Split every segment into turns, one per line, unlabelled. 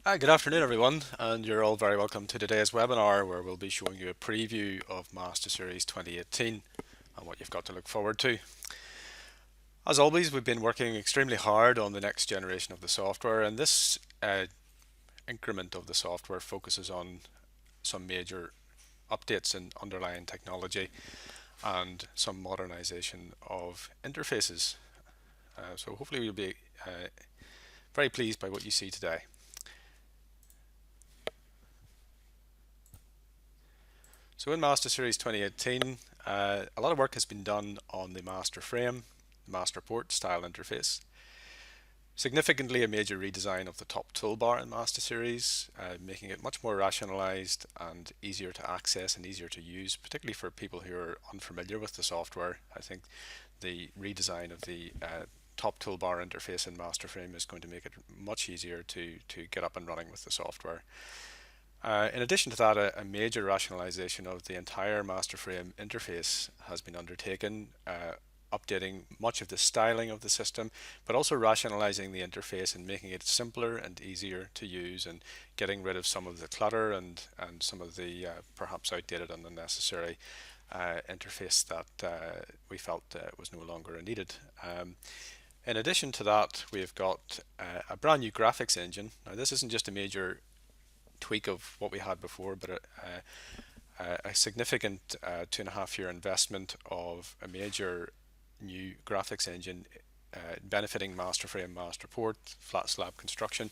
Good afternoon, everyone, and you're all very welcome to today's webinar where we'll be showing you a preview of MasterSeries 2018 and what you've got to look forward to. As always, we've been working extremely hard on the next generation of the software, and this increment of the software focuses on some major updates in underlying technology and some modernization of interfaces. So hopefully you'll be very pleased by what you see today. So in MasterSeries 2018, a lot of work has been done on the master frame, master port style interface. Significantly, a major redesign of the top toolbar in MasterSeries, making it much more rationalized and easier to access and easier to use, particularly for people who are unfamiliar with the software. I think the redesign of the top toolbar interface in MasterFrame is going to make it much easier to get up and running with the software. In addition to that, a major rationalization of the entire MasterFrame interface has been undertaken, updating much of the styling of the system, but also rationalizing the interface and making it simpler and easier to use and getting rid of some of the clutter and some of the perhaps outdated and unnecessary interface that we felt was no longer needed. In addition to that, we've got a brand new graphics engine. Now, this isn't just a major tweak of what we had before, but a significant 2.5 year investment of a major new graphics engine benefiting MasterFrame, Masterport, flat slab construction.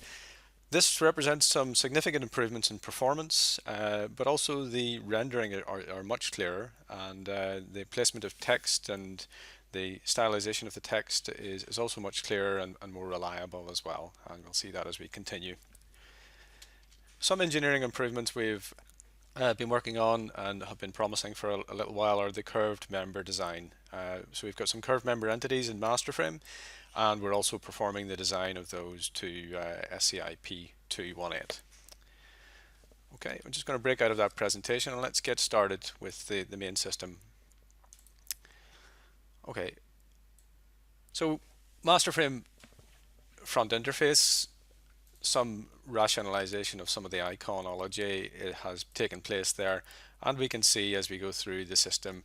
This represents some significant improvements in performance, but also the rendering are much clearer, and the placement of text and the stylization of the text is also much clearer and more reliable as well, and we'll see that as we continue. Some engineering improvements we've been working on and have been promising for a little while are the curved member design. So we've got some curved member entities in MasterFrame, and we're also performing the design of those to SCI P218. Okay, I'm just going to break out of that presentation and let's get started with the main system. Okay, so MasterFrame front interface, some rationalization of some of the iconology it has taken place there, and we can see as we go through the system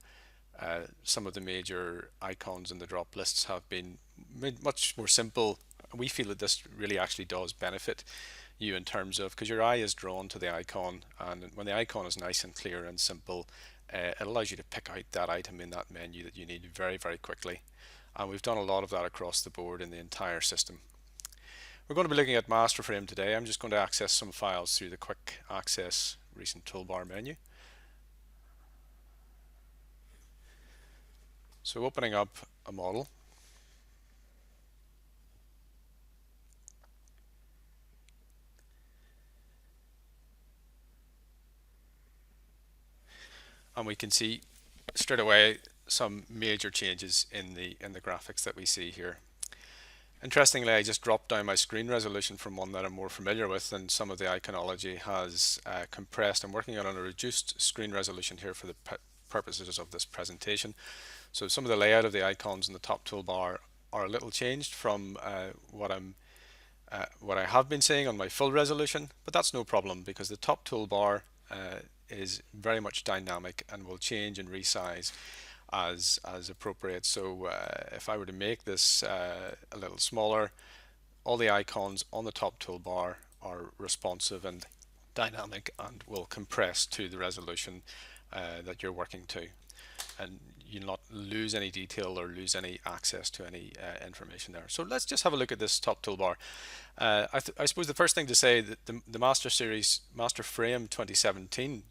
some of the major icons in the drop lists have been made much more simple. We feel that this really actually does benefit you in terms of, because your eye is drawn to the icon, and when the icon is nice and clear and simple, it allows you to pick out that item in that menu that you need very, very quickly. And we've done a lot of that across the board in the entire system. We're going to be looking at MasterFrame today. I'm just going to access some files through the quick access recent toolbar menu. So opening up a model. And we can see straight away some major changes in the graphics that we see here. Interestingly, I just dropped down my screen resolution from one that I'm more familiar with, and some of the iconology has compressed. I'm working on a reduced screen resolution here for the purposes of this presentation. So some of the layout of the icons in the top toolbar are a little changed from what I have been seeing on my full resolution, but that's no problem because the top toolbar is very much dynamic and will change and resize as appropriate. So if I were to make this a little smaller, all the icons on the top toolbar are responsive and dynamic and will compress to the resolution that you're working to, and you'll not lose any detail or lose any access to any information there. So let's just have a look at this top toolbar. I suppose the first thing to say that the MasterSeries MasterFrame 2017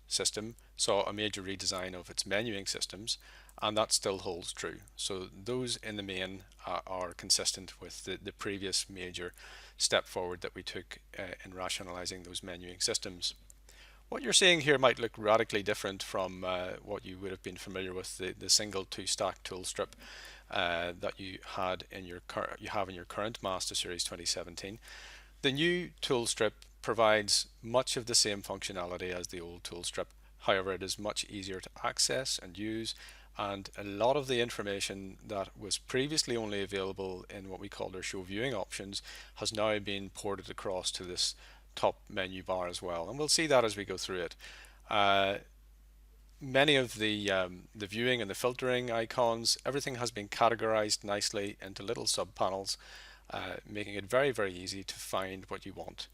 system saw a major redesign of its menuing systems, and that still holds true. So those in the main are consistent with the previous major step forward that we took in rationalizing those menuing systems. What you're seeing here might look radically different from what you would have been familiar with, the single two stack tool strip that you have in your current MasterSeries 2017. The new tool strip provides much of the same functionality as the old tool strip. However, it is much easier to access and use, and a lot of the information that was previously only available in what we call our show viewing options has now been ported across to this top menu bar as well, and we'll see that as we go through it. Many of the viewing and the filtering icons, everything has been categorized nicely into little sub-panels, making it very, very easy to find what you want.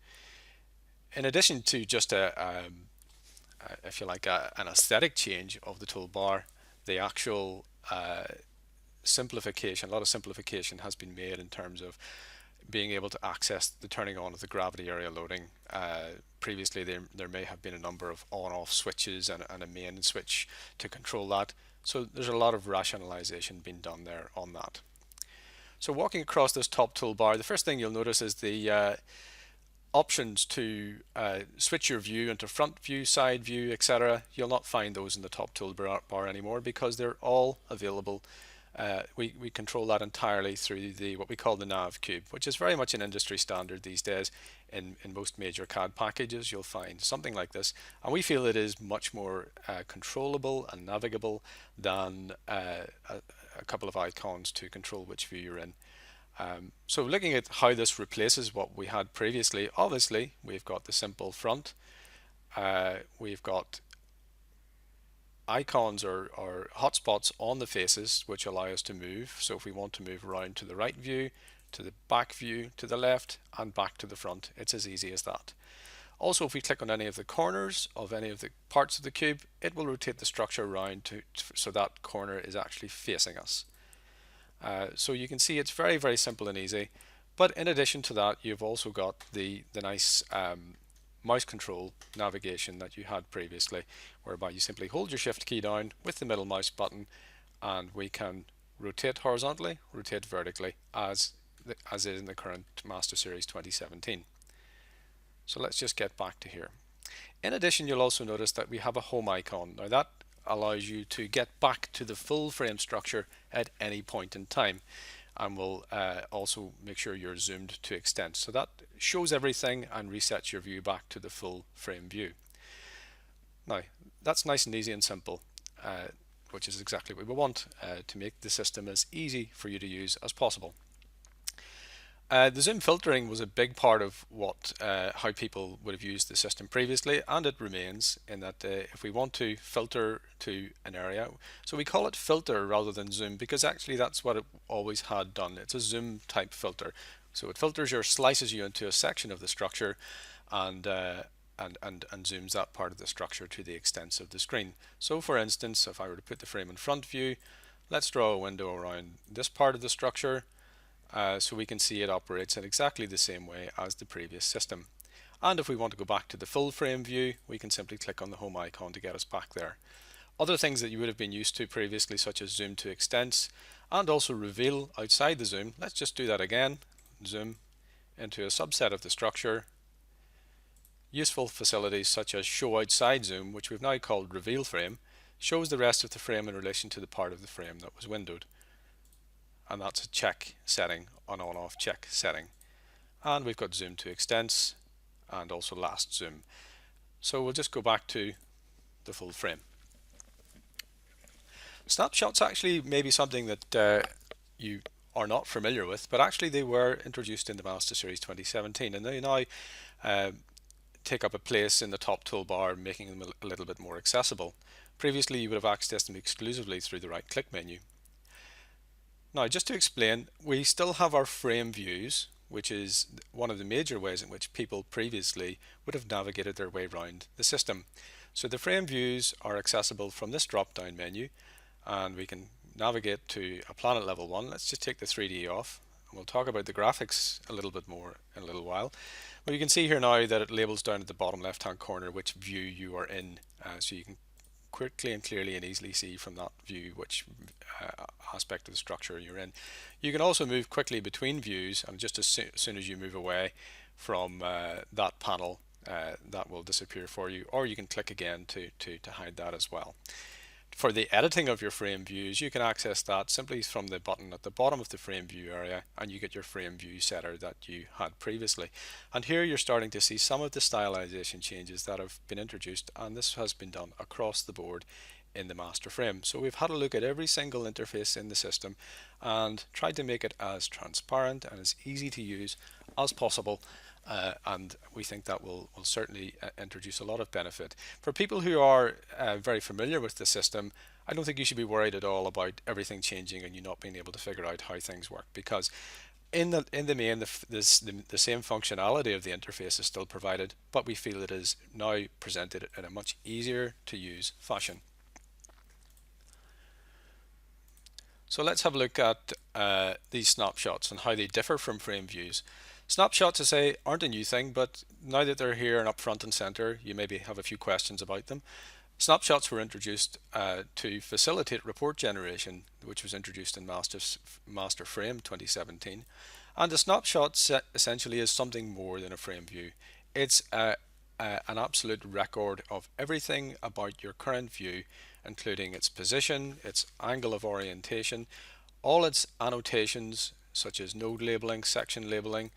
In addition to just if you like, an aesthetic change of the toolbar, the actual simplification, a lot of simplification has been made in terms of being able to access the turning on of the gravity area loading. Previously there may have been a number of on-off switches and a main switch to control that. So there's a lot of rationalization being done there on that. So walking across this top toolbar, the first thing you'll notice is the options to switch your view into front view, side view, etc. You'll not find those in the top toolbar anymore because they're all available. We control that entirely through what we call the nav cube, which is very much an industry standard these days. In most major CAD packages you'll find something like this, and we feel it is much more controllable and navigable than a couple of icons to control which view you're in. So looking at how this replaces what we had previously, obviously we've got the simple front, we've got icons or hotspots on the faces which allow us to move. So if we want to move around to the right view, to the back view, to the left, and back to the front, it's as easy as that. Also, if we click on any of the corners of any of the parts of the cube, it will rotate the structure around so that corner is actually facing us. So you can see it's very, very simple and easy. But in addition to that, you've also got the nice mouse control navigation that you had previously, whereby you simply hold your shift key down with the middle mouse button and we can rotate horizontally, rotate vertically as is in the current MasterSeries 2017. So let's just get back to here. In addition, you'll also notice that we have a home icon. Now that allows you to get back to the full frame structure at any point in time, and will also make sure you're zoomed to extent. So that shows everything and resets your view back to the full frame view. Now that's nice and easy and simple, which is exactly what we want to make the system as easy for you to use as possible. The zoom filtering was a big part of how people would have used the system previously, and it remains in that if we want to filter to an area, so we call it filter rather than zoom because actually that's what it always had done. It's a zoom type filter. So it filters slices you into a section of the structure and zooms that part of the structure to the extents of the screen. So for instance, if I were to put the frame in front view, let's draw a window around this part of the structure. So we can see it operates in exactly the same way as the previous system. And if we want to go back to the full frame view, we can simply click on the home icon to get us back there. Other things that you would have been used to previously, such as zoom to extents and also reveal outside the zoom. Let's just do that again. Zoom into a subset of the structure. Useful facilities such as show outside zoom, which we've now called reveal frame, shows the rest of the frame in relation to the part of the frame that was windowed. And that's a check setting, an on-off check setting. And we've got zoom to extents and also last zoom. So we'll just go back to the full frame. Snapshots actually may be something that you are not familiar with, but actually they were introduced in the MasterSeries 2017, and they now take up a place in the top toolbar, making them a little bit more accessible. Previously you would have accessed them exclusively through the right-click menu. Now, just to explain, we still have our frame views, which is one of the major ways in which people previously would have navigated their way around the system. So the frame views are accessible from this drop-down menu, and we can navigate to a planet level one. Let's just take the 3D off, and we'll talk about the graphics a little bit more in a little while. But you can see here now that it labels down at the bottom left-hand corner which view you are in, so you can quickly and clearly and easily see from that view which aspect of the structure you're in. You can also move quickly between views, and just as soon as you move away from that panel, that will disappear for you, or you can click again to hide that as well. For the editing of your frame views, you can access that simply from the button at the bottom of the frame view area, and you get your frame view setter that you had previously. And here you're starting to see some of the stylization changes that have been introduced, and this has been done across the board in the master frame. So we've had a look at every single interface in the system and tried to make it as transparent and as easy to use as possible. And we think that will certainly introduce a lot of benefit. For people who are very familiar with the system, I don't think you should be worried at all about everything changing and you not being able to figure out how things work, because in the main, the same functionality of the interface is still provided, but we feel it is now presented in a much easier to use fashion. So let's have a look at these snapshots and how they differ from frame views. Snapshots, I say, aren't a new thing, but now that they're here and up front and center, you maybe have a few questions about them. Snapshots were introduced to facilitate report generation, which was introduced in Master Frame 2017. And a snapshot essentially is something more than a frame view. It's an absolute record of everything about your current view, including its position, its angle of orientation, all its annotations such as node labeling, section labeling,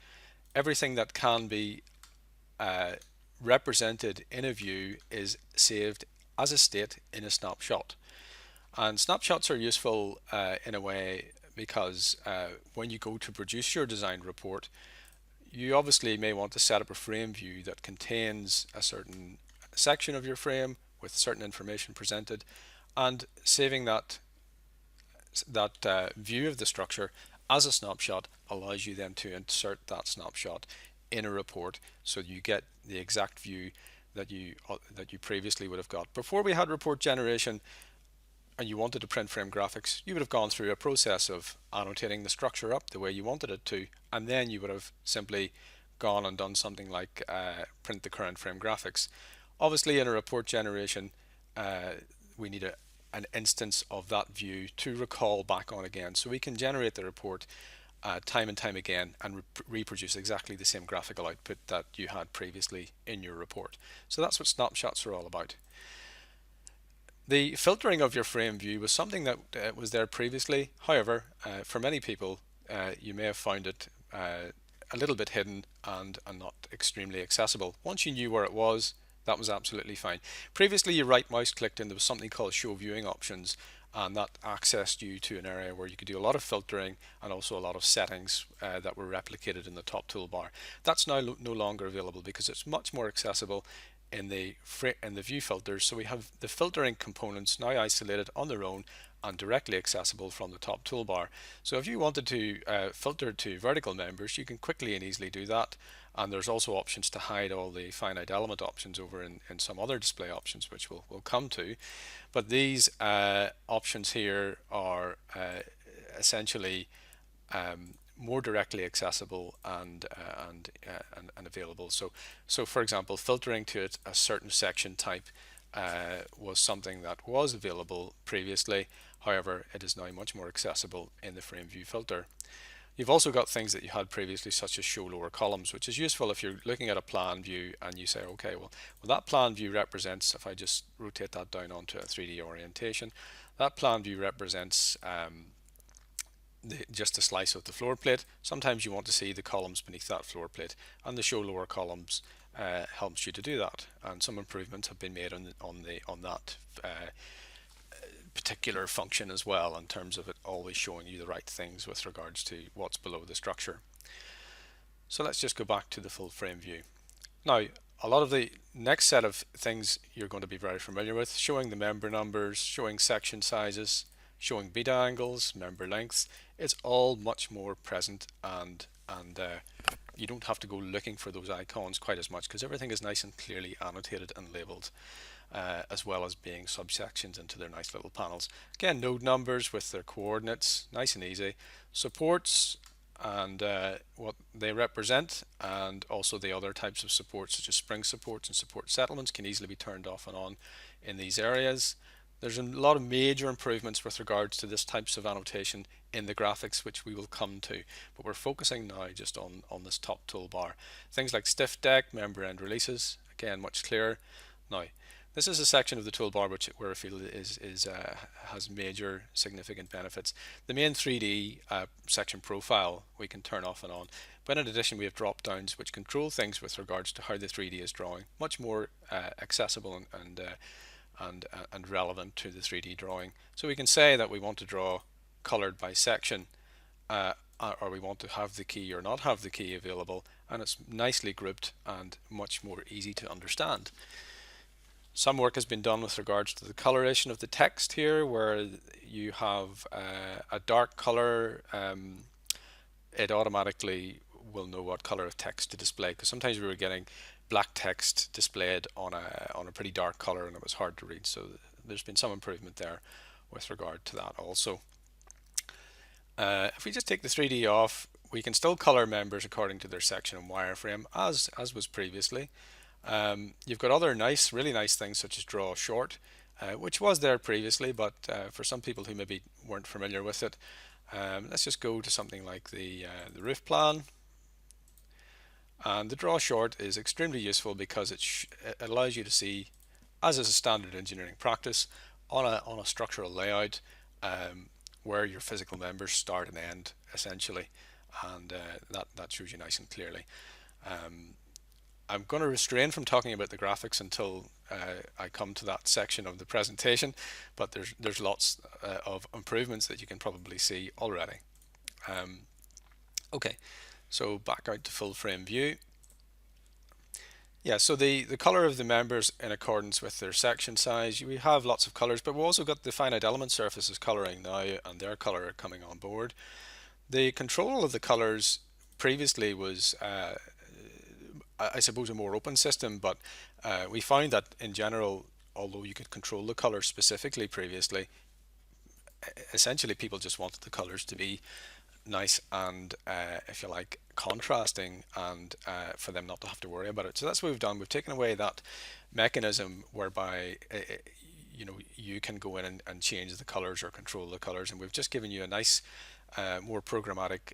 everything that can be represented in a view is saved as a state in a snapshot. And snapshots are useful in a way because when you go to produce your design report, you obviously may want to set up a frame view that contains a certain section of your frame with certain information presented, and saving that view of the structure as a snapshot allows you then to insert that snapshot in a report, so you get the exact view that you previously would have got. Before we had report generation and you wanted to print frame graphics, you would have gone through a process of annotating the structure up the way you wanted it to, and then you would have simply gone and done something like print the current frame graphics. Obviously in a report generation we need an instance of that view to recall back on again, so we can generate the report time and time again and reproduce exactly the same graphical output that you had previously in your report. So that's what snapshots are all about. The filtering of your frame view was something that was there previously. However, for many people, you may have found it a little bit hidden and not extremely accessible. Once you knew where it was, that was absolutely fine. Previously, you right mouse clicked and there was something called show viewing options, and that accessed you to an area where you could do a lot of filtering and also a lot of settings that were replicated in the top toolbar. That's now no longer available because it's much more accessible in the view filters. So we have the filtering components now isolated on their own and directly accessible from the top toolbar. So if you wanted to filter to vertical members, you can quickly and easily do that. And there's also options to hide all the finite element options over in some other display options, which we'll come to. But these options here are essentially more directly accessible and available. So for example, filtering to a certain section type was something that was available previously. However, it is now much more accessible in the frame view filter. You've also got things that you had previously, such as show lower columns, which is useful if you're looking at a plan view and you say, okay, well that plan view represents, if I just rotate that down onto a 3D orientation, that plan view represents just a slice of the floor plate. Sometimes you want to see the columns beneath that floor plate, and the show lower columns helps you to do that. And some improvements have been made on that particular function as well, in terms of it always showing you the right things with regards to what's below the structure. So let's just go back to the full frame view. Now, a lot of the next set of things you're going to be very familiar with: showing the member numbers, showing section sizes, showing beta angles, member lengths. It's all much more present, and you don't have to go looking for those icons quite as much, because everything is nice and clearly annotated and labeled, as well as being subsections into their nice little panels. Again, node numbers with their coordinates, nice and easy. Supports and what they represent, and also the other types of supports such as spring supports and support settlements can easily be turned off and on in these areas. There's a lot of major improvements with regards to this types of annotation in the graphics, which we will come to, but we're focusing now just on this top toolbar. Things like stiff deck, member end releases, again much clearer. Now, this is a section of the toolbar where I feel has major significant benefits. The main 3D section profile we can turn off and on, but in addition we have drop downs which control things with regards to how the 3D is drawing, much more accessible and and relevant to the 3D drawing. So we can say that we want to draw colored by section, or we want to have the key or not have the key available, and it's nicely grouped and much more easy to understand. Some work has been done with regards to the coloration of the text here, where you have a dark color. It automatically will know what color of text to display, because sometimes we were getting black text displayed on a pretty dark color and it was hard to read. So there's been some improvement there with regard to that also. If we just take the 3D off, we can still color members according to their section and wireframe as was previously. You've got other really nice things such as draw short, which was there previously, but for some people who maybe weren't familiar with it, let's just go to something like the roof plan. And the draw short is extremely useful because it allows you to see, as is a standard engineering practice, on a structural layout, where your physical members start and end essentially, and that shows you nice and clearly. I'm going to refrain from talking about the graphics until I come to that section of the presentation, but there's lots of improvements that you can probably see already. Okay, so back out to full frame view. Yeah, so the color of the members in accordance with their section size, we have lots of colors, but we've also got the finite element surfaces coloring now and their color coming on board. The control of the colors previously was I suppose a more open system, but we found that in general, although you could control the colors specifically previously, essentially people just wanted the colors to be nice and if you like contrasting, and for them not to have to worry about it. So that's what we've done. We've taken away that mechanism whereby you can go in and change the colors or control the colors, and we've just given you a nice more programmatic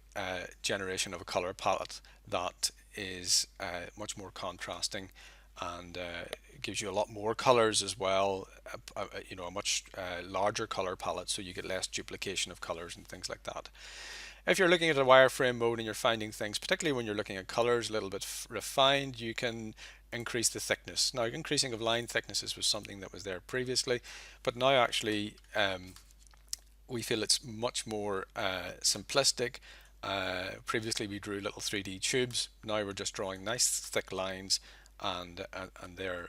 generation of a color palette that is much more contrasting and gives you a lot more colors as well, a much larger color palette, so you get less duplication of colors and things like that. If you're looking at a wireframe mode and you're finding things, particularly when you're looking at colors a little bit refined, you can increase the thickness. Now, increasing of line thicknesses was something that was there previously, but now actually we feel it's much more simplistic. Previously we drew little 3D tubes. Now we're just drawing nice thick lines, and they're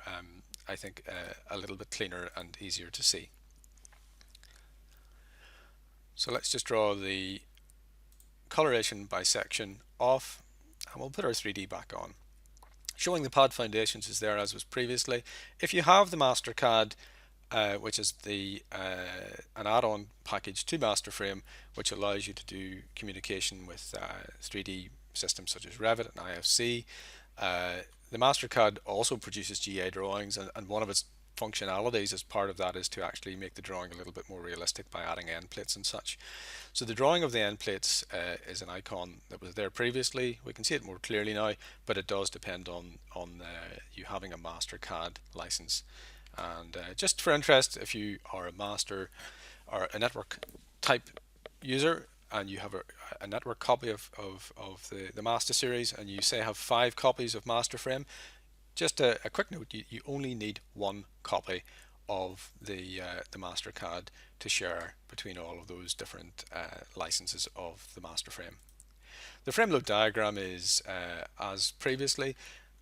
I think a little bit cleaner and easier to see. So let's just draw the coloration by section off, and we'll put our 3D back on. Showing the pad foundations is there as was previously. If you have the MasterCAD, which is an add-on package to MasterFrame, which allows you to do communication with 3D systems such as Revit and IFC. The MasterCAD also produces GA drawings, and one of its functionalities as part of that is to actually make the drawing a little bit more realistic by adding end plates and such. So the drawing of the end plates is an icon that was there previously. We can see it more clearly now, but it does depend on you having a MasterCAD license. And just for interest, if you are a master or a network type user and you have a network copy of the MasterSeries, and you say have 5 copies of MasterFrame, just a quick note, you only need 1 copy of the MasterCAD to share between all of those different licenses of the MasterFrame. The frame load diagram is as previously.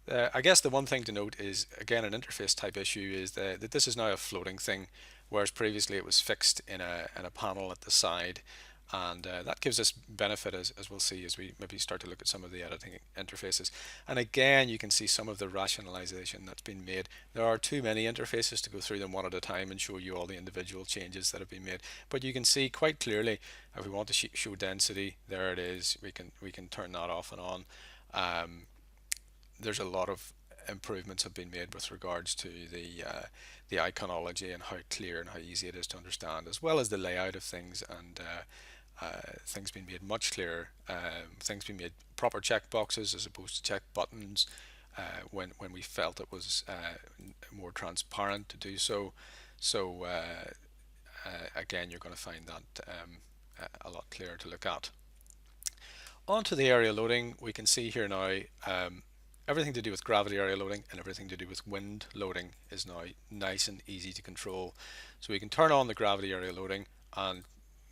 I guess the one thing to note is, again, an interface type issue is that this is now a floating thing, whereas previously it was fixed in a panel at the side, and that gives us benefit as we'll see as we maybe start to look at some of the editing interfaces. And again, you can see some of the rationalization that's been made. There are too many interfaces to go through them one at a time and show you all the individual changes that have been made, but you can see quite clearly if we want to show density, there it is. We can turn that off and on. There's a lot of improvements have been made with regards to the iconology and how clear and how easy it is to understand, as well as the layout of things, and things being made much clearer. Things being made proper checkboxes as opposed to check buttons when we felt it was more transparent to do so. So again, you're going to find that a lot clearer to look at. Onto the area loading, we can see here now everything to do with gravity area loading and everything to do with wind loading is now nice and easy to control. So we can turn on the gravity area loading and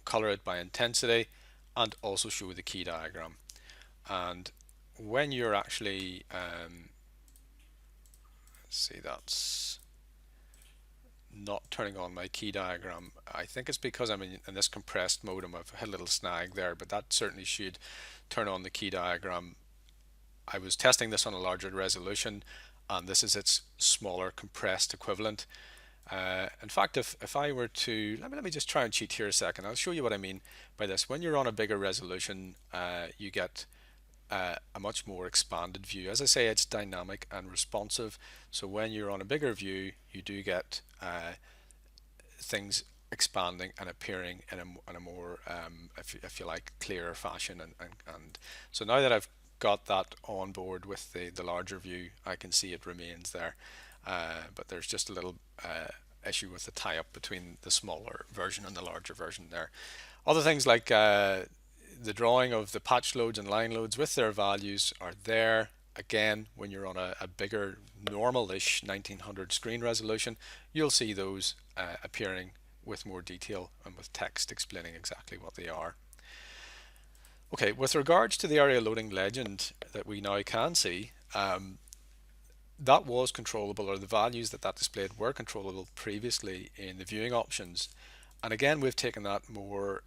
color it by intensity and also show the key diagram. And when you're actually, let's see, that's not turning on my key diagram. I think it's because I'm in this compressed mode and I've had a little snag there, but that certainly should turn on the key diagram. I was testing this on a larger resolution and this is its smaller compressed equivalent. In fact, if I were to, let me just try and cheat here a second. I'll show you what I mean by this. When you're on a bigger resolution, you get a much more expanded view. As I say, it's dynamic and responsive. So when you're on a bigger view, you do get things expanding and appearing in a more, if you like, clearer fashion. And so now that I've got that on board with the larger view, I can see it remains there. But there's just a little issue with the tie-up between the smaller version and the larger version there. Other things like the drawing of the patch loads and line loads with their values are there. Again, when you're on a bigger normal-ish 1900 screen resolution, you'll see those appearing with more detail and with text explaining exactly what they are. Okay, with regards to the area loading legend that we now can see, that was controllable, or the values that displayed were controllable previously in the viewing options. And again, we've taken that more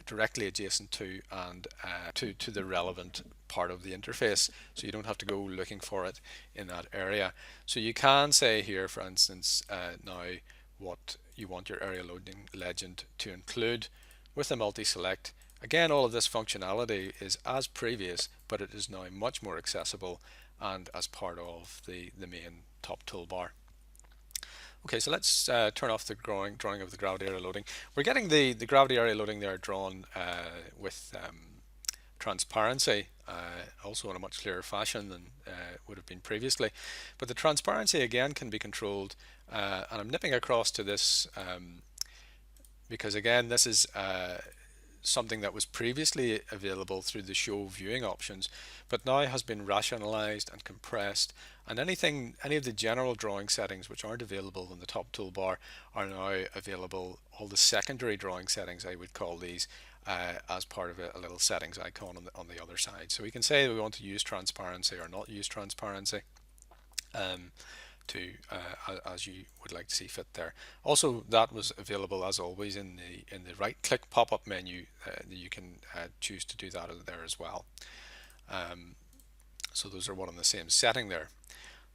directly adjacent to and to the relevant part of the interface, so you don't have to go looking for it in that area. So you can say here, for instance, now what you want your area loading legend to include with a multi-select. Again, all of this functionality is as previous, but it is now much more accessible and as part of the main top toolbar. Okay, so let's turn off the drawing of the gravity area loading. We're getting the gravity area loading there drawn with transparency, also in a much clearer fashion than would have been previously. But the transparency again can be controlled, and I'm nipping across to this because again this is something that was previously available through the show viewing options, but now has been rationalized and compressed, and any of the general drawing settings which aren't available in the top toolbar are now available. All the secondary drawing settings, I would call these, as part of a little settings icon on the other side. So we can say we want to use transparency or not use transparency, as you would like to see fit there. Also, that was available as always in the right click pop-up menu. You can choose to do that there as well. So those are one and the same setting there.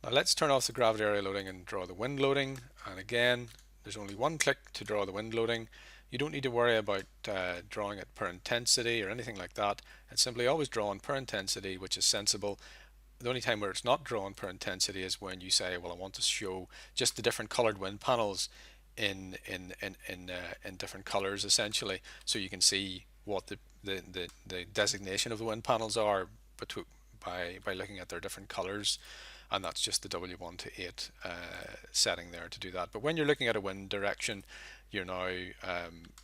Now let's turn off the gravity area loading and draw the wind loading. And again, there's only one click to draw the wind loading. You don't need to worry about drawing it per intensity or anything like that. It's simply always drawn per intensity, which is sensible. The only time where it's not drawn per intensity is when you say, well, I want to show just the different colored wind panels in different colors, essentially, so you can see what the designation of the wind panels are by looking at their different colors. And that's just the W1 to 8 setting there to do that. But when you're looking at a wind direction, you're now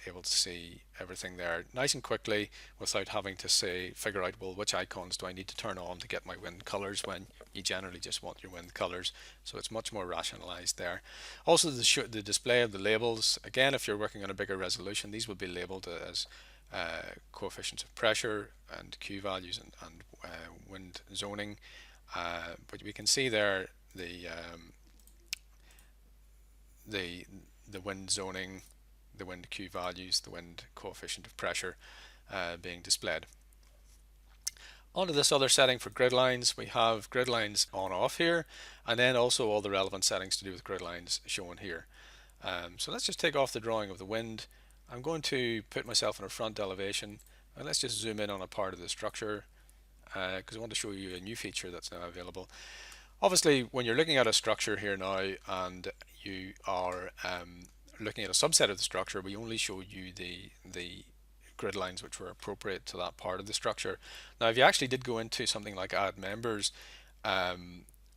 able to see everything there nice and quickly without having to figure out, well, which icons do I need to turn on to get my wind colors, when you generally just want your wind colors. So it's much more rationalized there. Also, the display of the labels, again, if you're working on a bigger resolution, these will be labeled as coefficients of pressure and Q values and wind zoning. But we can see there the wind zoning, the wind Q values, the wind coefficient of pressure being displayed. Onto this other setting for grid lines, we have grid lines on off here, and then also all the relevant settings to do with grid lines shown here. So let's just take off the drawing of the wind. I'm going to put myself in a front elevation, and let's just zoom in on a part of the structure, because I want to show you a new feature that's now available. Obviously, when you're looking at a structure here now and you are looking at a subset of the structure, we only showed you the grid lines which were appropriate to that part of the structure. Now, if you actually did go into something like add members,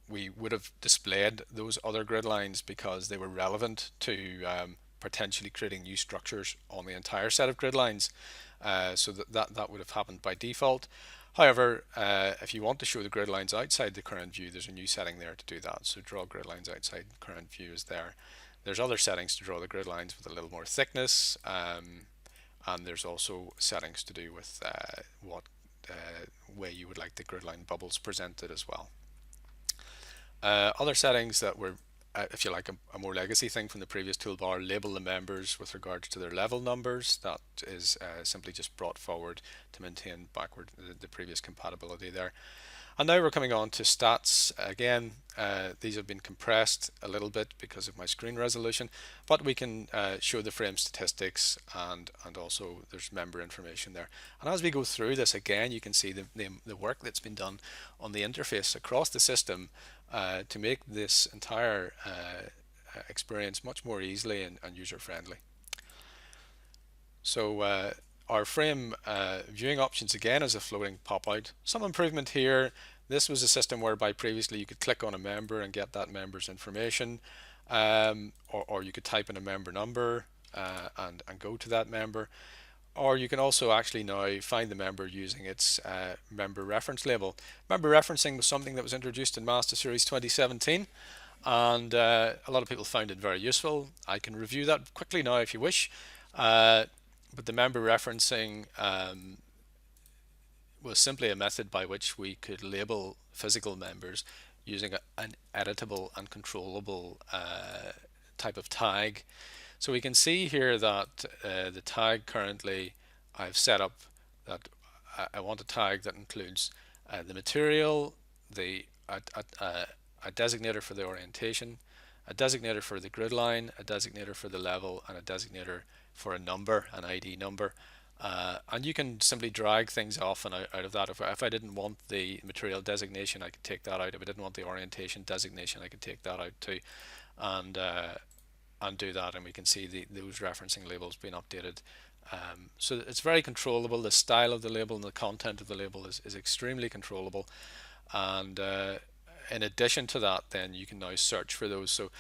we would have displayed those other grid lines because they were relevant to potentially creating new structures on the entire set of grid lines. So that would have happened by default. However, if you want to show the grid lines outside the current view, there's a new setting there to do that. So draw grid lines outside the current view is there. There's other settings to draw the grid lines with a little more thickness, and there's also settings to do with what way you would like the grid line bubbles presented as well. Other settings that were, if you like, a more legacy thing from the previous toolbar: label the members with regards to their level numbers. That is simply just brought forward to maintain backward the previous compatibility there. And now we're coming on to stats. Again, these have been compressed a little bit because of my screen resolution, but we can show the frame statistics, and also there's member information there. And as we go through this, again, you can see the work that's been done on the interface across the system to make this entire experience much more easily and user-friendly. So our frame viewing options, again, is a floating pop-out. Some improvement here. This was a system whereby previously you could click on a member and get that member's information, or you could type in a member number and go to that member. Or you can also actually now find the member using its member reference label. Member referencing was something that was introduced in MasterSeries 2017, and a lot of people found it very useful. I can review that quickly now if you wish. But the member referencing was simply a method by which we could label physical members using an editable and controllable type of tag. So we can see here that the tag currently I've set up that I want a tag that includes the material, a designator for the orientation, a designator for the grid line, a designator for the level, and a designator for a number, an ID number. And you can simply drag things off and out of that. If I didn't want the material designation, I could take that out. If I didn't want the orientation designation, I could take that out too, and do that, and we can see those referencing labels being updated. So it's very controllable. The style of the label and the content of the label is extremely controllable. And in addition to that, then you can now search for those. So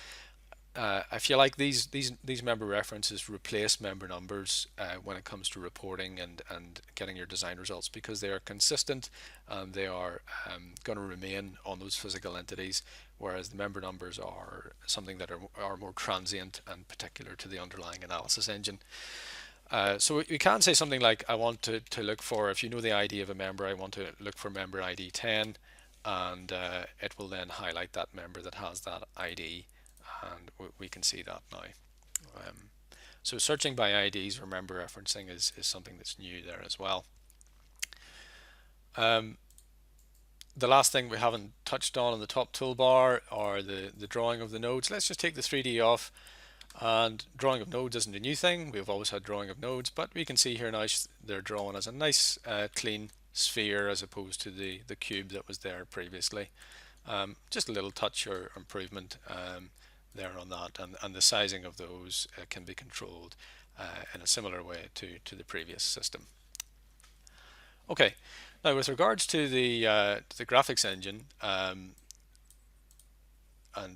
I feel like these member references replace member numbers when it comes to reporting and getting your design results, because they are consistent and they are going to remain on those physical entities, whereas the member numbers are something that are more transient and particular to the underlying analysis engine. So we can say something like, I want to look for, if you know the ID of a member, I want to look for member ID 10, and it will then highlight that member that has that ID. And we can see that now. So searching by IDs or member referencing is something that's new there as well. The last thing we haven't touched on the top toolbar are the drawing of the nodes. Let's just take the 3D off. And drawing of nodes isn't a new thing. We've always had drawing of nodes, but we can see here now they're drawn as a nice clean sphere as opposed to the cube that was there previously. Just a little touch or improvement there on that, and the sizing of those can be controlled in a similar way to the previous system. Okay, now with regards to the graphics engine and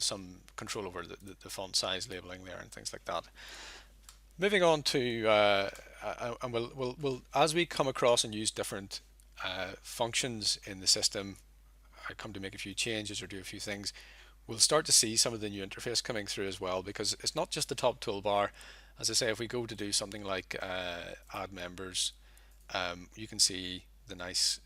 some control over the font size labeling there and things like that. Moving on to and we'll as we come across and use different functions in the system, I come to make a few changes or do a few things, we'll start to see some of the new interface coming through as well, because it's not just the top toolbar. As I say, if we go to do something like add members, you can see the nice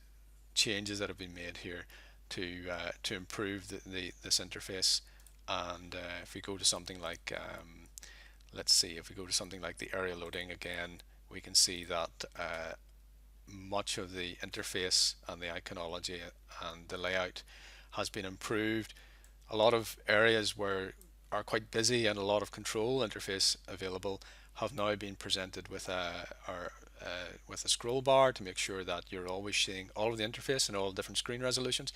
changes that have been made here to improve this interface. And if we go to something like let's see, if we go to something like the area loading again, we can see that much of the interface and the iconology and the layout has been improved. A lot of areas where are quite busy and a lot of control interface available have now been presented with a scroll bar to make sure that you're always seeing all of the interface and all different screen resolutions.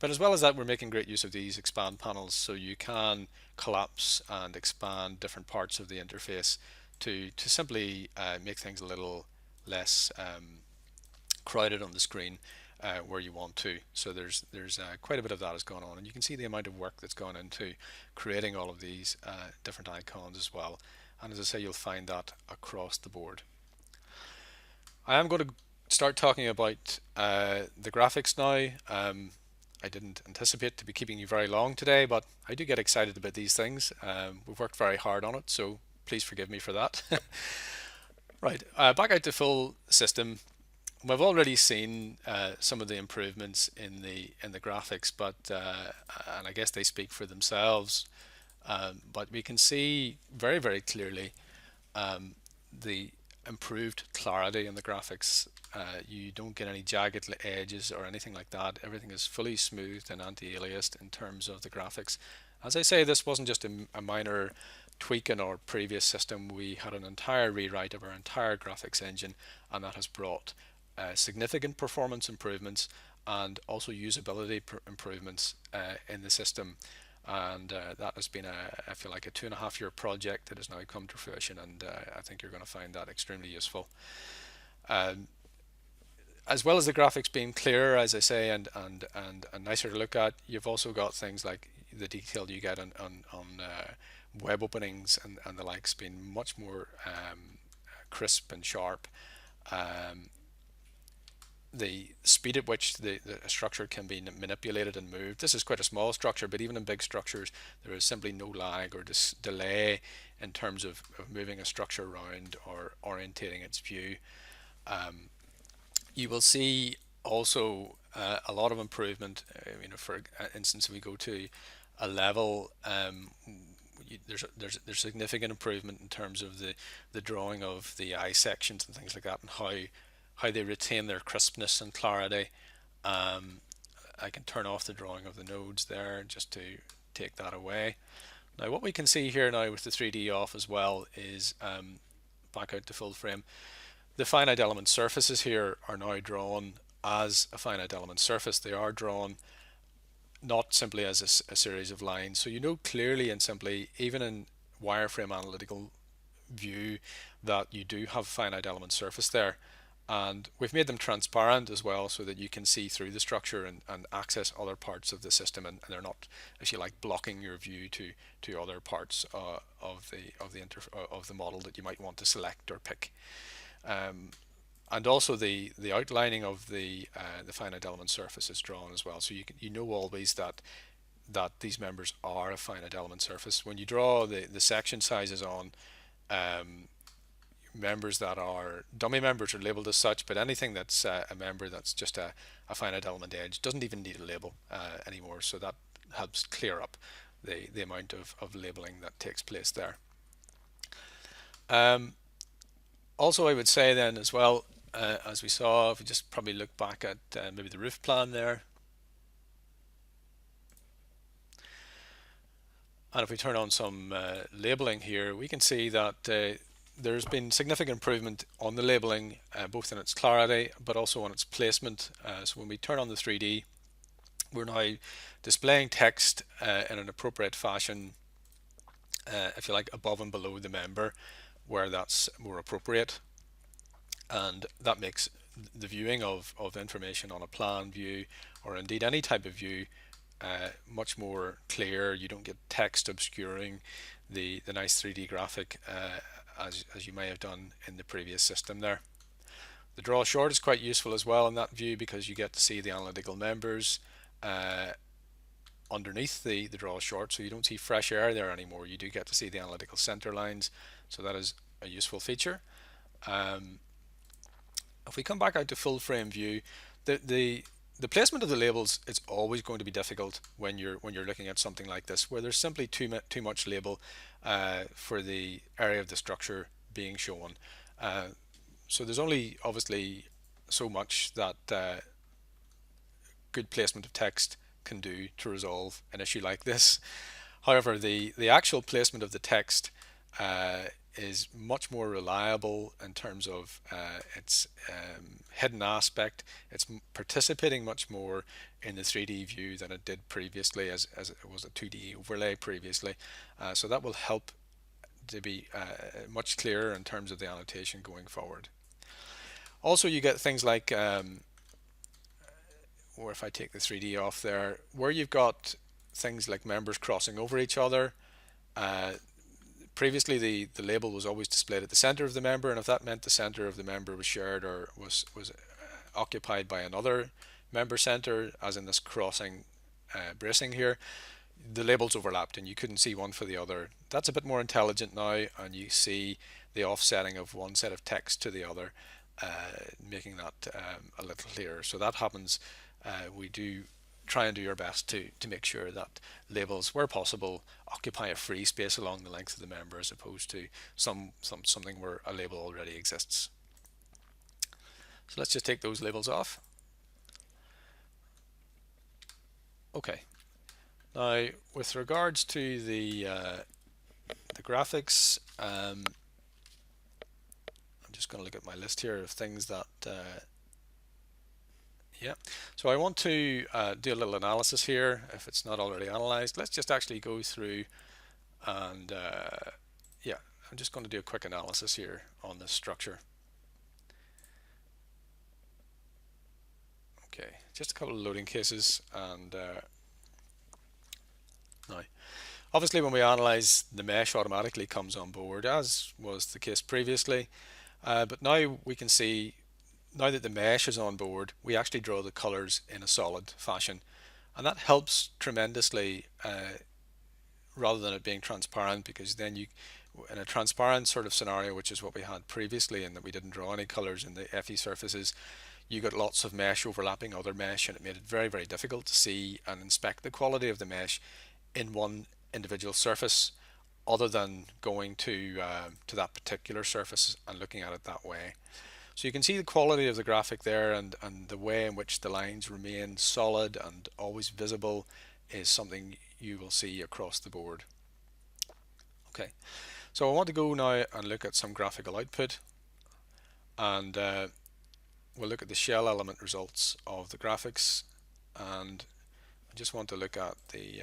But as well as that, we're making great use of these expand panels, so you can collapse and expand different parts of the interface to simply make things a little less crowded on the screen where you want to. So there's quite a bit of that has gone on, and you can see the amount of work that's gone into creating all of these different icons as well. And as I say, you'll find that across the board. I am going to start talking about the graphics now. I didn't anticipate to be keeping you very long today, but I do get excited about these things. We've worked very hard on it, so please forgive me for that. Right, back out to full system. We've already seen some of the improvements in the graphics, but and I guess they speak for themselves. But we can see very clearly the improved clarity in the graphics. You don't get any jagged edges or anything like that. Everything is fully smoothed and anti-aliased in terms of the graphics. As I say, this wasn't just a minor tweak in our previous system. We had an entire rewrite of our entire graphics engine, and that has brought significant performance improvements and also usability improvements in the system. And that has been I feel like a 2.5 year project that has now come to fruition, and I think you're going to find that extremely useful. Um, as well as the graphics being clearer, as I say, and nicer to look at, you've also got things like the detail you get on web openings and the likes being much more crisp and sharp. Um, the speed at which the structure can be manipulated and moved. This is quite a small structure, but even in big structures, there is simply no lag or delay in terms of moving a structure around or orientating its view. Um, you will see also a lot of improvement. For instance, if we go to a level, there's significant improvement in terms of the drawing of the eye sections and things like that, and how they retain their crispness and clarity. Um, I can turn off the drawing of the nodes there just to take that away. Now what we can see here now with the 3D off as well is back out to full frame. The finite element surfaces here are now drawn as a finite element surface. They are drawn not simply as a series of lines. So you know clearly and simply, even in wireframe analytical view, that you do have finite element surface there. And we've made them transparent as well, so that you can see through the structure and access other parts of the system, and they're not, if you like, blocking your view to other parts of the model that you might want to select or pick. Um, and also the outlining of the finite element surface is drawn as well, so you know always that these members are a finite element surface. When you draw the section sizes on, um, members that are dummy members are labeled as such, but anything that's a member that's just a finite element edge doesn't even need a label anymore, so that helps clear up the amount of labeling that takes place there. Also, I would say then as well, as we saw, if we just probably look back at maybe the roof plan there, and if we turn on some labeling here, we can see that there's been significant improvement on the labeling, both in its clarity but also on its placement. So when we turn on the 3D, we're now displaying text in an appropriate fashion, if you like, above and below the member where that's more appropriate, and that makes the viewing of information on a plan view, or indeed any type of view, much more clear. You don't get text obscuring the nice 3D graphic as you may have done in the previous system there. The draw short is quite useful as well in that view, because you get to see the analytical members underneath the draw short, so you don't see fresh air there anymore. You do get to see the analytical center lines, so that is a useful feature. If we come back out to full frame view, the placement of the labels is always going to be difficult when you're looking at something like this, where there's simply too much label for the area of the structure being shown. So there's only obviously so much that good placement of text can do to resolve an issue like this. However, the actual placement of the text is much more reliable in terms of its hidden aspect. It's participating much more in the 3D view than it did previously, as it was a 2D overlay previously. So that will help to be much clearer in terms of the annotation going forward. Also, you get things like, or if I take the 3D off there, where you've got things like members crossing over each other. Previously, the label was always displayed at the center of the member, and if that meant the center of the member was shared or was occupied by another member center, as in this crossing bracing here, the labels overlapped and you couldn't see one for the other. That's a bit more intelligent now, and you see the offsetting of one set of text to the other, making that a little clearer. So that happens. We do try and do our best to make sure that labels, where possible, occupy a free space along the length of the member, as opposed to something where a label already exists. So let's just take those labels off. Okay. Now, with regards to the graphics, I'm just going to look at my list here of things that yeah, so I want to do a little analysis here. If it's not already analyzed, let's just actually go through and yeah, I'm just going to do a quick analysis here on this structure. Okay, just a couple of loading cases, and now obviously when we analyze, the mesh automatically comes on board, as was the case previously, but now we can see, now that the mesh is on board, we actually draw the colors in a solid fashion, and that helps tremendously rather than it being transparent, because then you, in a transparent sort of scenario, which is what we had previously, and that we didn't draw any colors in the FE surfaces, you got lots of mesh overlapping other mesh, and it made it very, very difficult to see and inspect the quality of the mesh in one individual surface, other than going to that particular surface and looking at it that way. So you can see the quality of the graphic there, and the way in which the lines remain solid and always visible is something you will see across the board. Okay, so I want to go now and look at some graphical output, and we'll look at the shell element results of the graphics, and I just want to look at the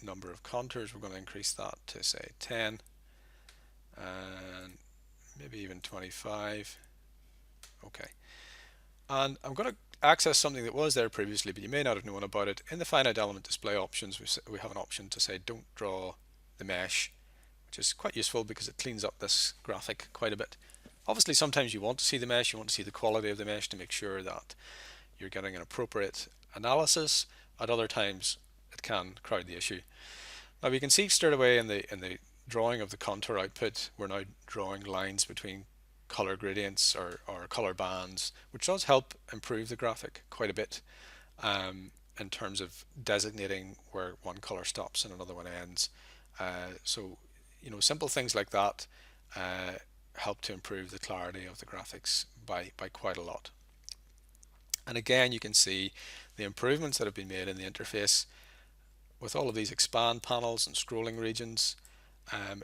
number of contours. We're going to increase that to say 10 and maybe even 25. Okay, and I'm going to access something that was there previously, but you may not have known about it. In the finite element display options, we have an option to say don't draw the mesh, which is quite useful because it cleans up this graphic quite a bit. Obviously, sometimes you want to see the mesh, you want to see the quality of the mesh to make sure that you're getting an appropriate analysis. At other times, it can crowd the issue. Now we can see straight away in the drawing of the contour output, we're now drawing lines between color gradients or color bands, which does help improve the graphic quite a bit in terms of designating where one color stops and another one ends. So, you know, simple things like that help to improve the clarity of the graphics by quite a lot. And again, you can see the improvements that have been made in the interface with all of these expand panels and scrolling regions.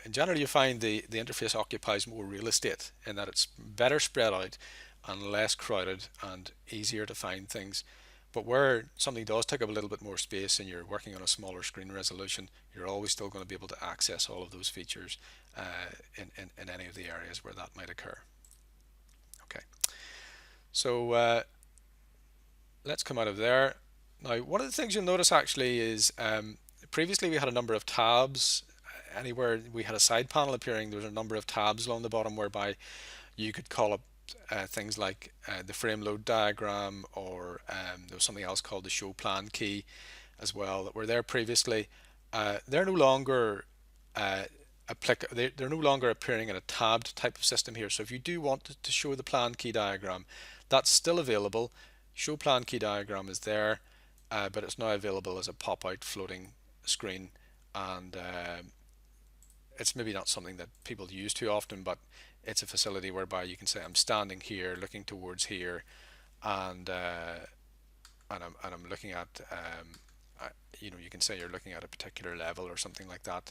In general, you find the interface occupies more real estate in that it's better spread out and less crowded and easier to find things. But where something does take up a little bit more space and you're working on a smaller screen resolution, you're always still going to be able to access all of those features in any of the areas where that might occur. Okay, so let's come out of there. Now, one of the things you'll notice actually is previously we had a number of tabs. Anywhere we had a side panel appearing, there was a number of tabs along the bottom whereby you could call up things like the frame load diagram, or there was something else called the show plan key as well that were there previously. They're no longer they're no longer appearing in a tabbed type of system here. So if you do want to show the plan key diagram, that's still available. Show plan key diagram is there, but it's now available as a pop-out floating screen, and it's maybe not something that people use too often, but it's a facility whereby you can say I'm standing here looking towards here, and I'm looking at you know, you can say you're looking at a particular level or something like that,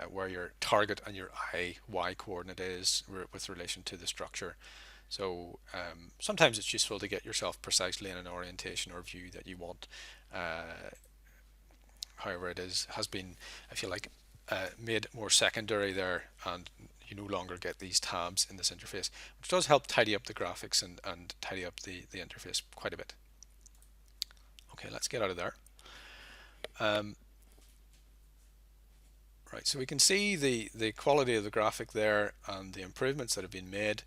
where your target and your y coordinate is with relation to the structure. So sometimes it's useful to get yourself precisely in an orientation or view that you want. However, it has been, I feel like, made more secondary there, and you no longer get these tabs in this interface, which does help tidy up the graphics and tidy up the interface quite a bit. Okay, let's get out of there. Right, so we can see the quality of the graphic there and the improvements that have been made.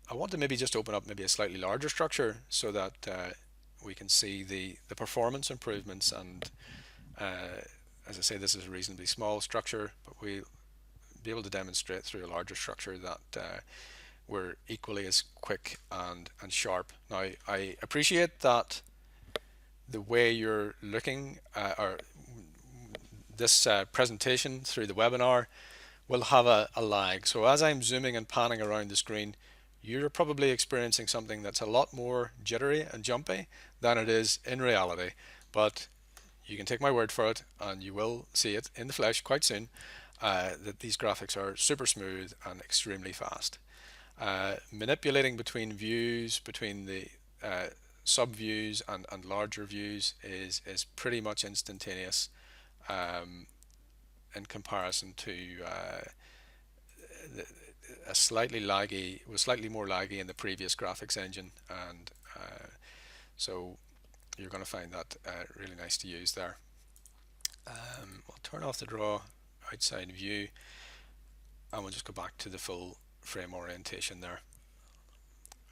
I want to maybe just open up maybe a slightly larger structure so that we can see the performance improvements. And as I say, this is a reasonably small structure, but we'll be able to demonstrate through a larger structure that we're equally as quick and sharp. Now, I appreciate that the way you're looking or this presentation through the webinar will have a lag. So as I'm zooming and panning around the screen, you're probably experiencing something that's a lot more jittery and jumpy than it is in reality. But you can take my word for it, and you will see it in the flesh quite soon, that these graphics are super smooth and extremely fast. Manipulating between views, between the sub-views and larger views is pretty much instantaneous in comparison to a slightly more laggy in the previous graphics engine, and so you're going to find that really nice to use there. We'll turn off the draw outside view, and we'll just go back to the full frame orientation there.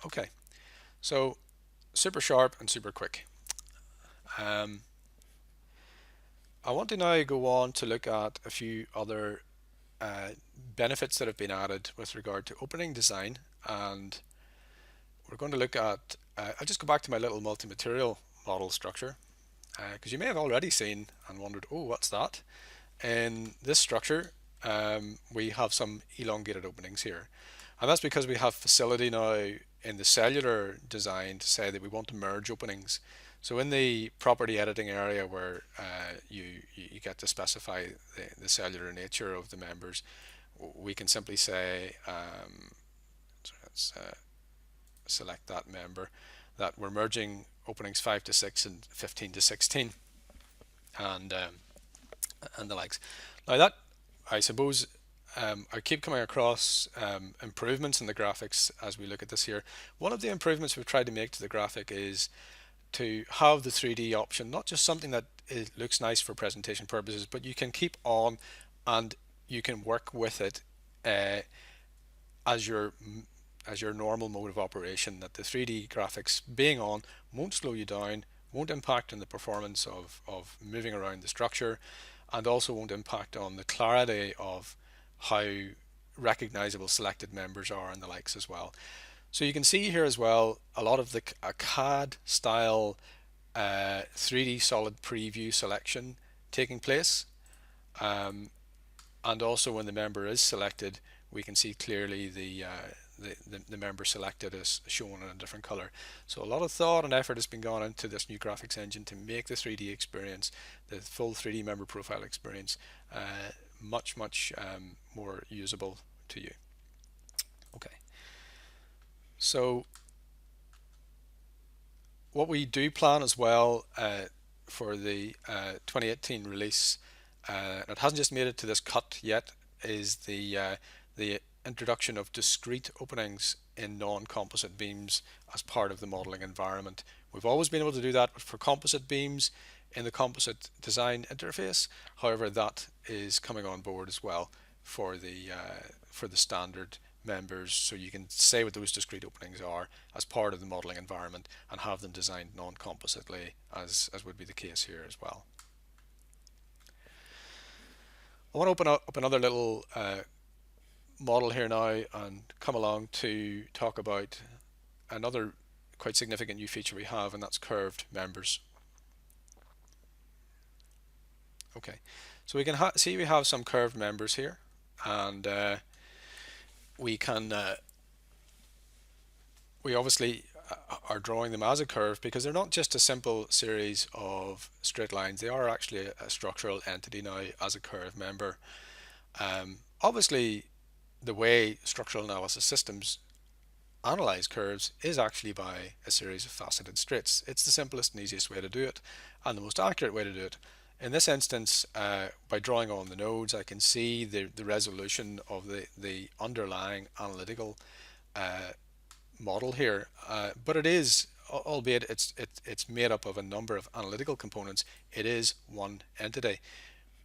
Okay, so super sharp and super quick. I want to now go on to look at a few other benefits that have been added with regard to opening design, and we're going to look at I'll just go back to my little multi-material model structure, because you may have already seen and wondered, oh, what's that? In this structure we have some elongated openings here, and that's because we have facility now in the cellular design to say that we want to merge openings. So in the property editing area where you get to specify the cellular nature of the members, we can simply say, so let's select that member, that we're merging openings 5 to 6 and 15 to 16 and the likes. Now that, I suppose, I keep coming across improvements in the graphics as we look at this here. One of the improvements we've tried to make to the graphic is to have the 3D option, not just something that looks nice for presentation purposes, but you can keep on and you can work with it as your normal mode of operation, that the 3D graphics being on won't slow you down, won't impact on the performance of moving around the structure, and also won't impact on the clarity of how recognizable selected members are and the likes as well. So you can see here as well a lot of the CAD style 3D solid preview selection taking place, and also when the member is selected, we can see clearly the member selected is shown in a different color. So a lot of thought and effort has been gone into this new graphics engine to make the 3D experience, the full 3D member profile experience, much more usable to you. Okay. So what we do plan as well for the 2018 release, it hasn't just made it to this cut yet, is the introduction of discrete openings in non-composite beams as part of the modeling environment. We've always been able to do that for composite beams in the composite design interface. However, that is coming on board as well for the standard members, so you can say what those discrete openings are as part of the modeling environment and have them designed non-compositely as would be the case here as well. I want to open up another little model here now and come along to talk about another quite significant new feature we have, and that's curved members. Okay, so we can see we have some curved members here, and we can we obviously are drawing them as a curve because they're not just a simple series of straight lines. They are actually a structural entity now as a curve member. Obviously, the way structural analysis systems analyze curves is actually by a series of faceted straights. It's the simplest and easiest way to do it, and the most accurate way to do it. In this instance, by drawing on the nodes, I can see the resolution of the underlying analytical model here, but it is, albeit it's made up of a number of analytical components, it is one entity.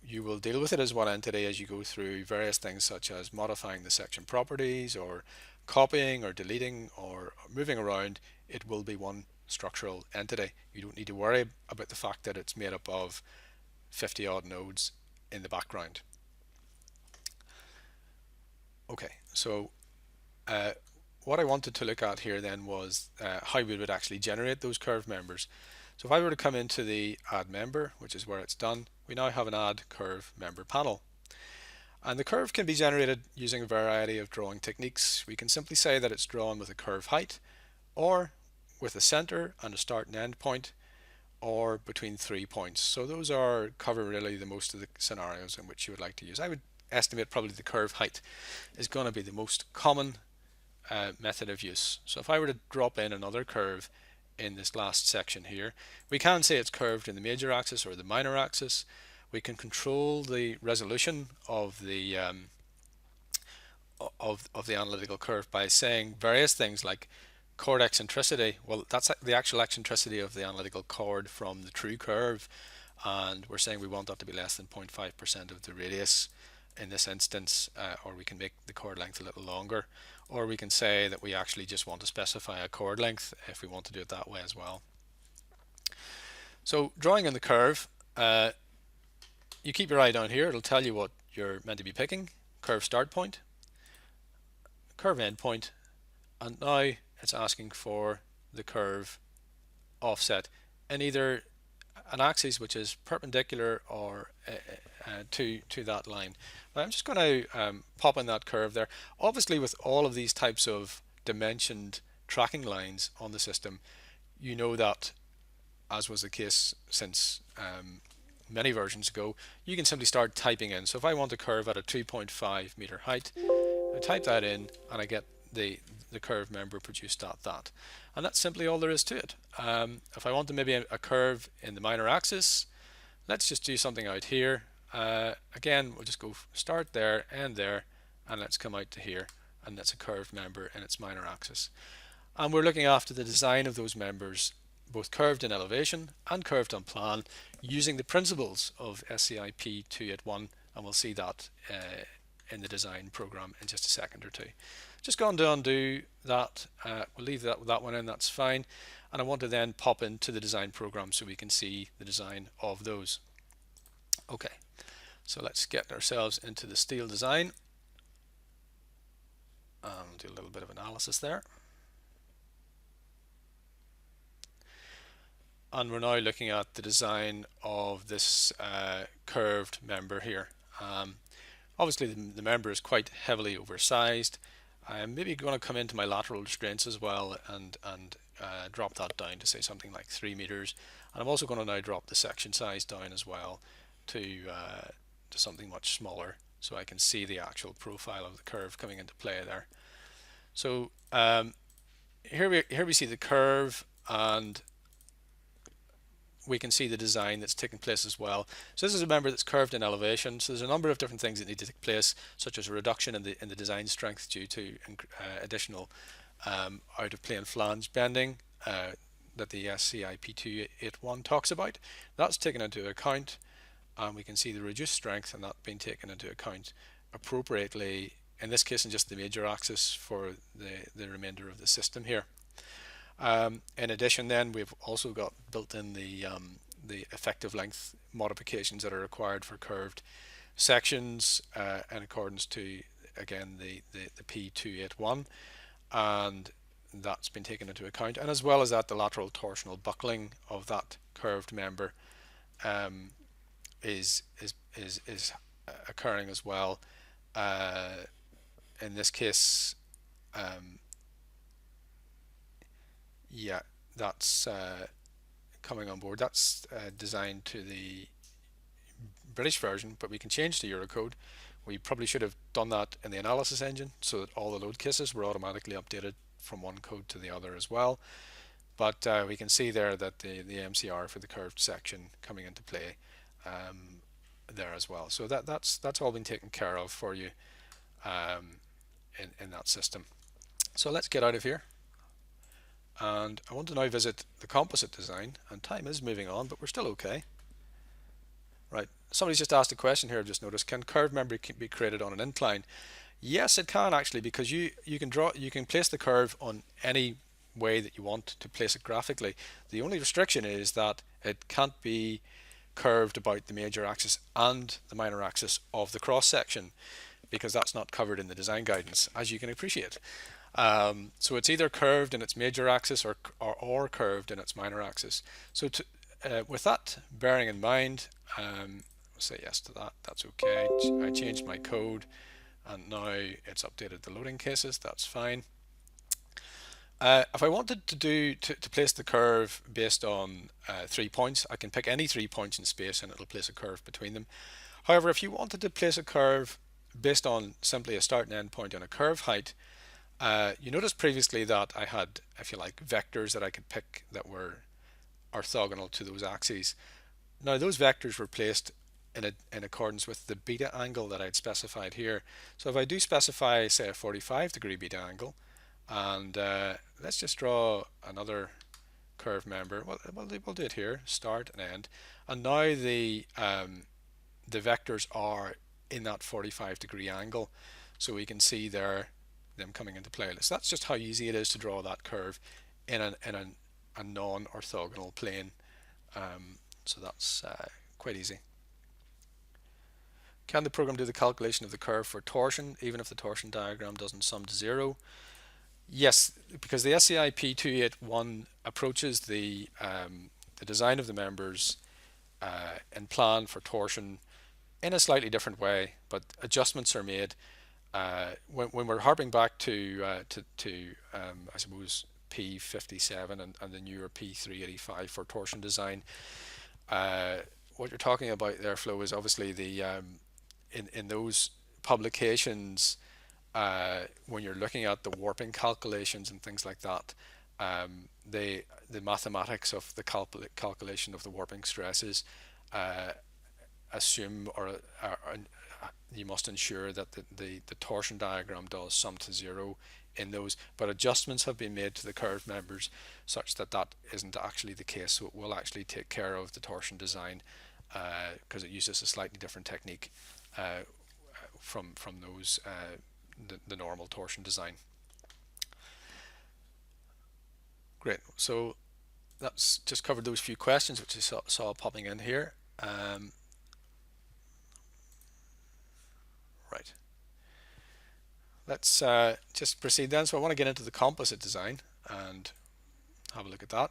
You will deal with it as one entity as you go through various things such as modifying the section properties or copying or deleting or moving around, it will be one structural entity. You don't need to worry about the fact that it's made up of 50 odd nodes in the background. Okay, so what I wanted to look at here then was how we would actually generate those curve members. So if I were to come into the add member, which is where it's done, we now have an add curve member panel. And the curve can be generated using a variety of drawing techniques. We can simply say that it's drawn with a curve height, or with a center and a start and end point, or between 3 points. So those cover really the most of the scenarios in which you would like to use. I would estimate probably the curve height is going to be the most common method of use. So if I were to drop in another curve in this last section here, we can say it's curved in the major axis or the minor axis. We can control the resolution of the analytical curve by saying various things like chord eccentricity. Well, that's the actual eccentricity of the analytical chord from the true curve, and we're saying we want that to be less than 0.5% of the radius in this instance, or we can make the chord length a little longer, or we can say that we actually just want to specify a chord length if we want to do it that way as well. So drawing in the curve, you keep your eye down here. It'll tell you what you're meant to be picking: curve start point, curve end point, and now it's asking for the curve offset in either an axis which is perpendicular or to that line. But I'm just going to pop in that curve there. Obviously, with all of these types of dimensioned tracking lines on the system, you know that, as was the case since many versions ago, you can simply start typing in. So if I want a curve at a 2.5 meter height, I type that in and I get the curve member produced at that. And that's simply all there is to it. If I wanted maybe a curve in the minor axis, let's just do something out here. Again, we'll just go start there, end there, and let's come out to here, and that's a curved member in its minor axis. And we're looking after the design of those members, both curved in elevation and curved on plan, using the principles of SCIP 281, and we'll see that in the design program in just a second or two. Just go on to undo that. We'll leave that one in, that's fine. And I want to then pop into the design program so we can see the design of those. Okay, so let's get ourselves into the steel design and do a little bit of analysis there. And we're now looking at the design of this curved member here. Obviously the member is quite heavily oversized. I'm maybe going to come into my lateral restraints as well and drop that down to say something like 3 meters. And I'm also going to now drop the section size down as well to something much smaller, so I can see the actual profile of the curve coming into play there. So here we see the curve, and we can see the design that's taking place as well. So this is a member that's curved in elevation. So there's a number of different things that need to take place, such as a reduction in the design strength due to additional out of plane flange bending that the SCIP 281 talks about. That's taken into account, and we can see the reduced strength and that being taken into account appropriately, in this case in just the major axis for the remainder of the system here. In addition, then we've also got built in the effective length modifications that are required for curved sections in accordance to, again, the P281, and that's been taken into account. And as well as that, the lateral torsional buckling of that curved member is occurring as well. In this case, yeah, that's coming on board. That's designed to the British version, but we can change to Eurocode. We probably should have done that in the analysis engine so that all the load cases were automatically updated from one code to the other as well. But we can see there that the MCR for the curved section coming into play there as well. So that's all been taken care of for you in that system. So let's get out of here. And I want to now visit the composite design, and time is moving on, but we're still okay. Right, somebody's just asked a question here, I've just noticed: can curve member be created on an incline? Yes, it can actually, because you can place the curve on any way that you want to place it graphically. The only restriction is that it can't be curved about the major axis and the minor axis of the cross section, because that's not covered in the design guidance, as you can appreciate. So it's either curved in its major axis or curved in its minor axis. So with that bearing in mind, I'll say yes to that. That's okay. I changed my code and now it's updated the loading cases. That's fine. If I wanted to place the curve based on 3 points, I can pick any 3 points in space and it'll place a curve between them. However, if you wanted to place a curve based on simply a start and end point on a curve height, you noticed previously that I had, if you like, vectors that I could pick that were orthogonal to those axes. Now those vectors were placed in accordance with the beta angle that I'd specified here. So if I do specify, say, a 45-degree beta angle, and let's just draw another curve member. We'll do it here, start and end. And now the vectors are in that 45-degree angle, so we can see them coming into play. So that's just how easy it is to draw that curve in a non-orthogonal plane. So that's quite easy. Can the program do the calculation of the curve for torsion, even if the torsion diagram doesn't sum to 0? Yes, because the SCI P281 approaches the design of the members and plan for torsion in a slightly different way, but adjustments are made. When we're harping back to I suppose P57 and the newer P385 for torsion design, what you're talking about there, Flo, is obviously the in those publications, when you're looking at the warping calculations and things like that, the mathematics of the calculation of the warping stresses assume or you must ensure that the torsion diagram does sum to 0 in those, but adjustments have been made to the curve members such that that isn't actually the case. So it will actually take care of the torsion design because it uses a slightly different technique from those the normal torsion design. Great. So that's just covered those few questions which I saw popping in here. Right. Let's just proceed then. So I want to get into the composite design and have a look at that.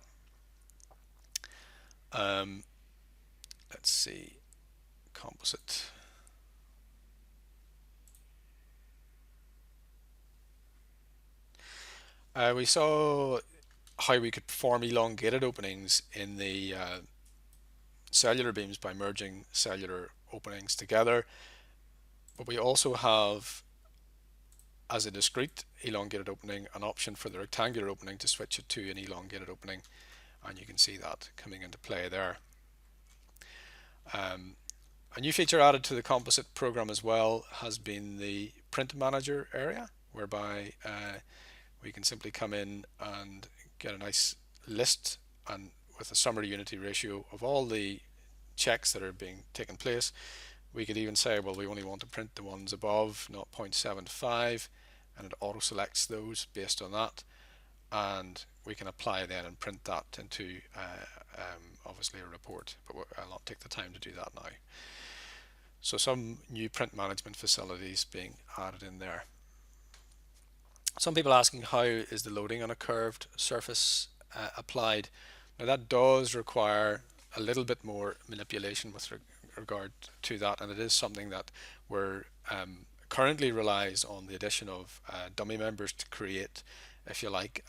Let's see, composite. We saw how we could perform elongated openings in the cellular beams by merging cellular openings together, but we also have, as a discrete elongated opening, an option for the rectangular opening to switch it to an elongated opening, and you can see that coming into play there. A new feature added to the composite program as well has been the print manager area, whereby we can simply come in and get a nice list and with a summary unity ratio of all the checks that are being taken place. We could even say, well, we only want to print the ones above 0.75, and it auto selects those based on that, and we can apply then and print that into obviously a report, but I'll not take the time to do that now. So some new print management facilities being added in there. Some people asking, how is the loading on a curved surface applied? Now that does require a little bit more manipulation with regard to that, and it is something that we're currently relies on the addition of dummy members to create, if you like,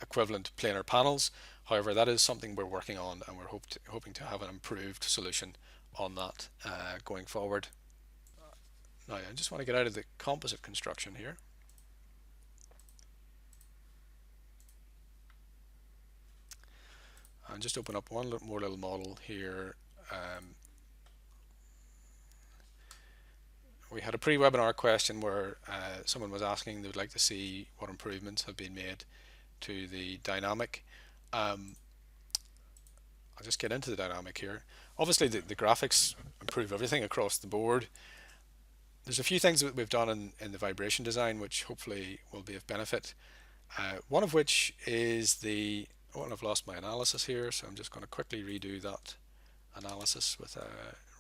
equivalent planar panels. However, that is something we're working on, and we're hoping to have an improved solution on that going forward. Now, I just want to get out of the composite construction here. And just open up one more little model here. We had a pre-webinar question where someone was asking they would like to see what improvements have been made to the dynamic. I'll just get into the dynamic here. Obviously the graphics improve everything across the board. There's a few things that we've done in the vibration design which hopefully will be of benefit. One of which is oh, and I've lost my analysis here, so I'm just going to quickly redo that analysis with a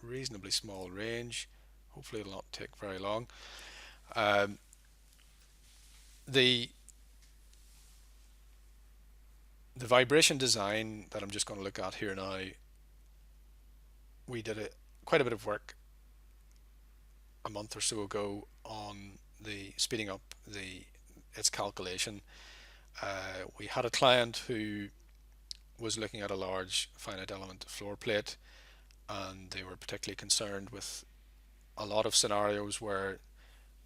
reasonably small range. Hopefully it'll not take very long. The vibration design that I'm just going to look at here now, we did quite a bit of work a month or so ago on the speeding up its calculation. We had a client who was looking at a large finite element floor plate, and they were particularly concerned with a lot of scenarios where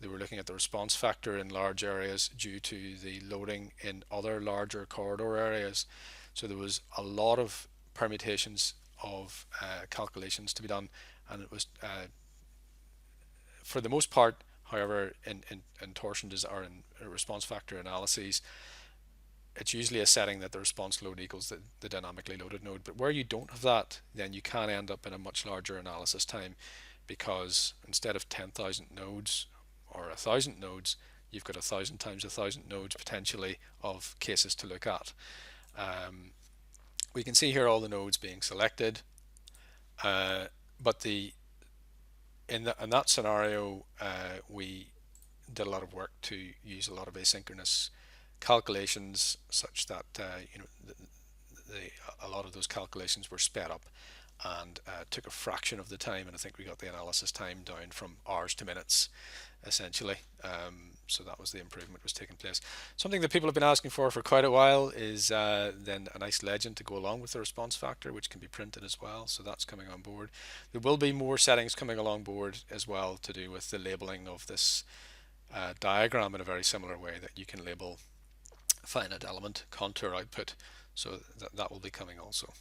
they were looking at the response factor in large areas due to the loading in other larger corridor areas. So there was a lot of permutations of calculations to be done, and it was for the most part, however, in torsion or in response factor analyses, it's usually a setting that the response load equals the dynamically loaded node. But where you don't have that, then you can end up in a much larger analysis time, because instead of 10,000 nodes or 1,000 nodes, you've got 1,000 times 1,000 nodes potentially of cases to look at. We can see here all the nodes being selected, but in that scenario, we did a lot of work to use a lot of asynchronous calculations, such that a lot of those calculations were sped up and took a fraction of the time, and I think we got the analysis time down from hours to minutes, essentially. So that was the improvement was taking place. Something that people have been asking for quite a while is then a nice legend to go along with the response factor, which can be printed as well. So that's coming on board. There will be more settings coming along board as well to do with the labeling of this diagram in a very similar way that you can label finite element contour output. So that will be coming also.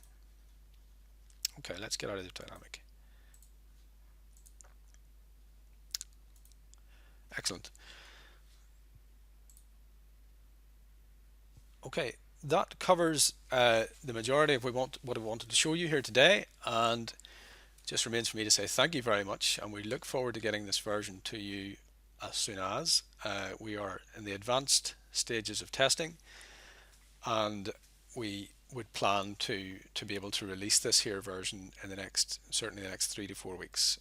Okay, let's get out of the dynamic. Excellent. Okay, that covers the majority of what I wanted to show you here today, and just remains for me to say thank you very much, and we look forward to getting this version to you as soon as. We are in the advanced stages of testing, and we would plan to be able to release this here version in certainly the next 3 to 4 weeks.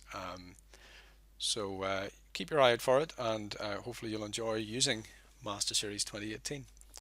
So keep your eye out for it, and hopefully you'll enjoy using MasterSeries 2018.